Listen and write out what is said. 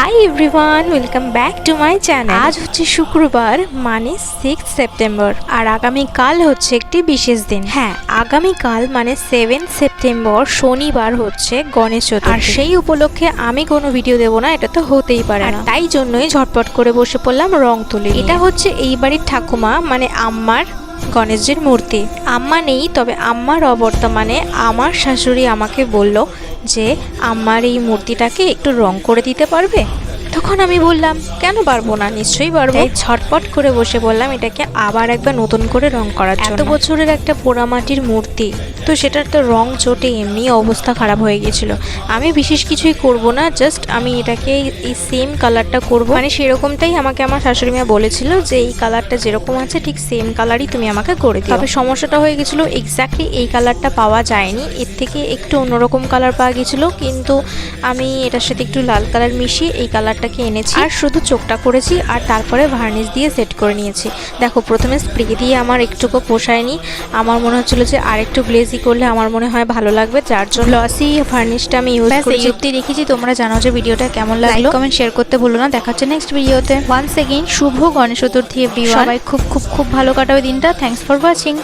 Hi everyone, welcome back to my channel. আজ হচ্ছে শুক্রবার, মানে 6 সেপ্টেম্বর, আর আগামীকাল হচ্ছে একটি বিশেষ দিন। হ্যাঁ, আগামীকাল মানে 7 সেপ্টেম্বর শনিবার হচ্ছে গণেশ চতুর্থী। আর সেই উপলক্ষে আমি কোনো ভিডিও দেবো না, এটা তো হতেই পারে না। তাই জন্যই ঝটপট করে বসে পড়লাম রং তুলি। এটা হচ্ছে এই বাড়ির ঠাকুমা মানে আম্মার গণেশজির মূর্তি। আম্মা নেই, তবে আম্মার অবর্তমানে আমার শাশুড়ি আমাকে বলল যে আমার এই মূর্তিটাকে একটু রং করে দিতে পারবে। তখন আমি বললাম কেন পারবো না, নিশ্চয়ই পারবো। ঝটপট করে বসে বললাম এটাকে আবার একবার নতুন করে রং করার জন্য। এত বছরের একটা পোড়ামাটির মূর্তি, তো সেটার তো রং চটে এমনি অবস্থা খারাপ হয়ে গিয়েছিল। আমি বিশেষ কিছুই করব না, জাস্ট আমি এটাকে এই সেম কালারটা করব। মানে সেরকমটাই আমাকে আমার শাশুড়ি মা বলেছিল যে এই কালারটা যেরকম আছে ঠিক সেম কালারই তুমি আমাকে করে দিও। তবে সমস্যাটা হয়ে গেছিলো এক্স্যাক্টলি এই কালারটা পাওয়া যায়নি, এর থেকে একটু অন্যরকম কালার পাওয়া গেছিলো, কিন্তু আমি এটার সাথে একটু লাল কালার মিশিয়ে এই কালারটাকে এনেছি আর শুধু চোখটা করেছি আর তারপরে ভার্নিশ দিয়ে সেট করে নিয়েছি। দেখো, প্রথমে স্প্রে দিয়ে আমার একটুকু পোষায়নি, আমার মনে হচ্ছিল যে আর একটু গ্লেজি করলে আমার মনে হয় ভালো লাগবে, যার জন্য গ্লসি ভার্নিশটা আমি ইউজ করেছি। এই অবধি রেখেছি। তোমরা জানাও যে ভিডিওটা কেমন লাগলো, কমেন্ট শেয়ার করতে ভুলো না। দেখা হচ্ছে নেক্সট ভিডিওতে। ওয়ান্স এগেইন শুভ গণেশ চতুর্থী এভরিওয়ান। সবাই খুব খুব খুব ভালো কাটাবে দিনটা। Thanks for watching.